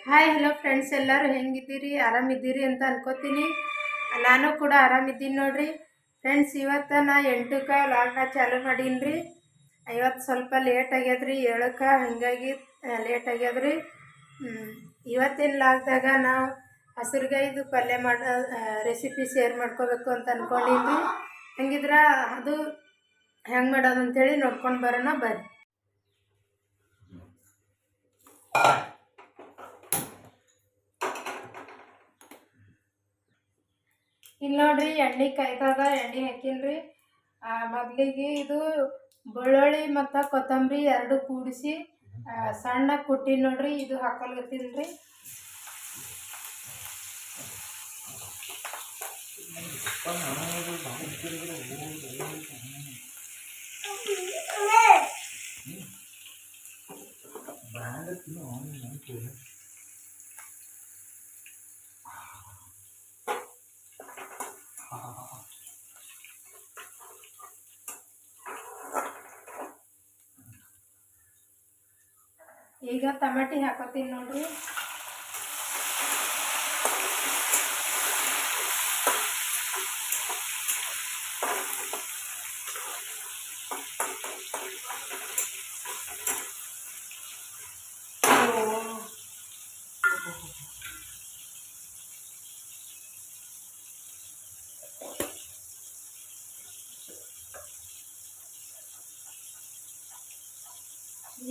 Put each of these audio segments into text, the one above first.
Hi hello friends, ಎಲ್ಲರೂ ಹೆಂಗಿದ್ದೀರಿ? ಆರಾಮಿದ್ದೀರಿ ಅಂತ ಅನ್ಕೋತೀನಿ. ನಾನು ಕೂಡ ಆರಾಮಿದ್ದೀನಿ ನೋಡ್ರಿ ಫ್ರೆಂಡ್ಸ್. ಇವತ್ತು ನಾ 8ಕ್ಕೆ ವ್ಲಾಗ್ನ ಚಾಲು ಮಾಡೀನಿ ರೀ. ಇವತ್ತು ಸ್ವಲ್ಪ ಲೇಟ್ ಆಗ್ಯದ್ರಿ, 7ಕ್ಕೆ, ಹಾಗಾಗಿ ಲೇಟ್ ಆಗ್ಯದ್ರಿ. ಇವತ್ತಿನ ಲಾಗ್ದಾಗ ನಾವು ಹಸಿರುಗಾಯಿದು ಪಲ್ಯ ಮಾಡೋ ರೆಸಿಪಿ ಶೇರ್ ಮಾಡ್ಕೋಬೇಕು ಅಂತ ಅಂದ್ಕೊಂಡಿದ್ವಿ. ಹಂಗಿದ್ರೆ ಅದು ಹೆಂಗೆ ಮಾಡೋದು ಅಂಥೇಳಿ ನೋಡ್ಕೊಂಡು ಬರೋಣ ಬರ್ರಿ. ಇಲ್ಲಿ ನೋಡ್ರಿ, ಎಣ್ಣೆ ಕಾಯ್ದಾಗ ಎಣ್ಣೆ ಹಾಕಿನ್ರಿ. ಮೊದಲಿಗೆ ಇದು ಬೆಳ್ಳುಳ್ಳಿ ಮತ್ತು ಕೊತ್ತಂಬರಿ ಎರಡು ಕೂಡಿಸಿ ಸಣ್ಣ ಕುಟ್ಟಿ ನೋಡ್ರಿ, ಇದು ಹಾಕೊಳ್ಗತ್ತೀನಿ ರೀ. ಈಗ ಟಮಾಟಿ ಹಾಕೋತೀನಿ ನೋಡ್ರಿ.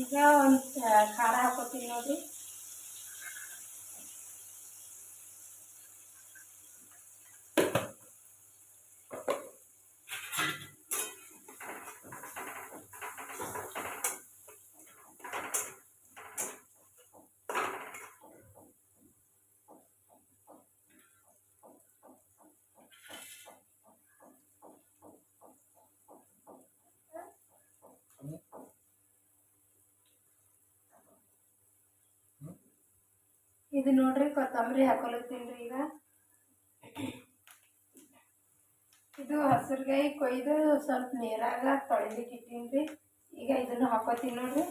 ಈಗ ಒಂದು ಖಾರ ಹಾಕೋತೀನಿ ನೋಡ್ರಿ. ಇದು ನೋಡ್ರಿ, ಕೊತ್ತಂಬರಿ ಹಾಕೊಳತ್ತೀನಿ ರೀ. ಈಗ ಇದು ಹಸಿರುಗಾಯಿ ಕೊಯ್ದು ಸ್ವಲ್ಪ ನೀರಾಗ ತೊಳಿಲಿಕ್ಕೆ ಇಟ್ಟೀನಿ ರೀ. ಈಗ ಇದನ್ನು ಹಾಕೋತೀನಿ ನೋಡ್ರಿ.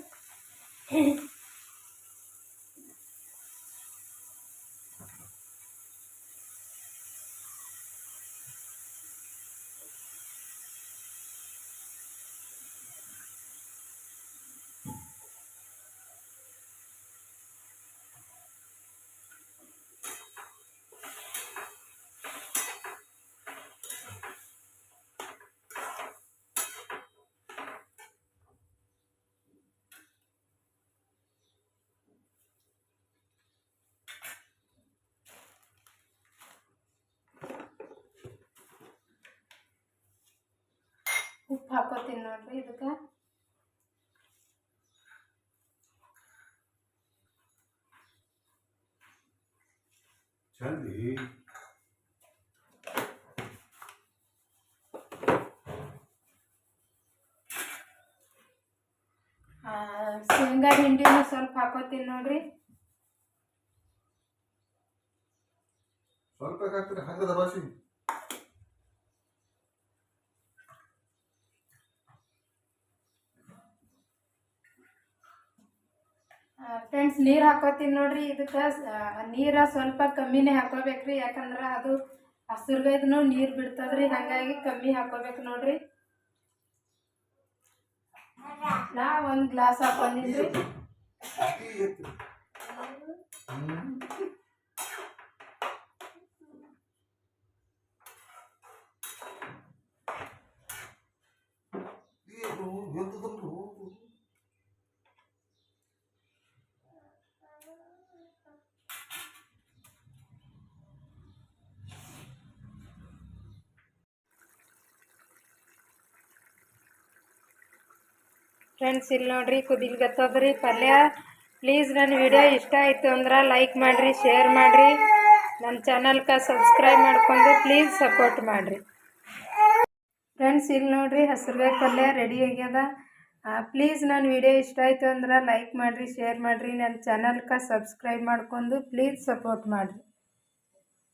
ಉಪ್ಪು ಹಾಕೋತೀನಿ ನೋಡ್ರಿ. ಇದಕ್ಕೆ ಶೇಂಗಾ ಹಿಂಡಿನ ಸ್ವಲ್ಪ ಹಾಕೋತೀನಿ ನೋಡ್ರಿ. ಫ್ರೆಂಡ್ಸ್, ನೀರು ಹಾಕೋತೀನಿ ನೋಡ್ರಿ. ಇದಕ್ಕೆ ನೀರ ಸ್ವಲ್ಪ ಕಮ್ಮಿನೇ ಹಾಕೋಬೇಕ್ರಿ, ಯಾಕಂದ್ರೆ ಅದು ಹಸಿರುಗಾಯ್ದು ನೀರು ಬಿಡ್ತದ್ರಿ, ಹಾಗಾಗಿ ಕಮ್ಮಿ ಹಾಕೋಬೇಕು ನೋಡ್ರಿ. ನಾ 1 ಗ್ಲಾಸ್ ಹಾಕೊಂಡಿದ್ರಿ. ಫ್ರೆಂಡ್ಸ್, ಇಲ್ಲಿ ನೋಡ್ರಿ ಕುದಿಲ್ಗತ್ತದ್ರಿ ಪಲ್ಯ. ಪ್ಲೀಸ್ ನನ್ನ ವಿಡಿಯೋ ಇಷ್ಟ ಆಯಿತು ಅಂದ್ರೆ ಲೈಕ್ ಮಾಡಿರಿ, ಶೇರ್ ಮಾಡಿರಿ, ನನ್ನ ಚಾನಲ್ಗೆ ಸಬ್ಸ್ಕ್ರೈಬ್ ಮಾಡ್ಕೊಂಡು ಪ್ಲೀಸ್ ಸಪೋರ್ಟ್ ಮಾಡಿರಿ. ಫ್ರೆಂಡ್ಸ್, ಇಲ್ಲಿ ನೋಡ್ರಿ ಹಸಿರುಗಾಯಿ ಪಲ್ಯ ರೆಡಿ ಆಗ್ಯದ. ಪ್ಲೀಸ್ ನನ್ನ ವಿಡಿಯೋ ಇಷ್ಟ ಆಯಿತು ಅಂದ್ರೆ ಲೈಕ್ ಮಾಡಿರಿ, ಶೇರ್ ಮಾಡಿರಿ, ನನ್ನ ಚಾನಲ್ಗೆ ಸಬ್ಸ್ಕ್ರೈಬ್ ಮಾಡ್ಕೊಂಡು ಪ್ಲೀಸ್ ಸಪೋರ್ಟ್ ಮಾಡಿರಿ.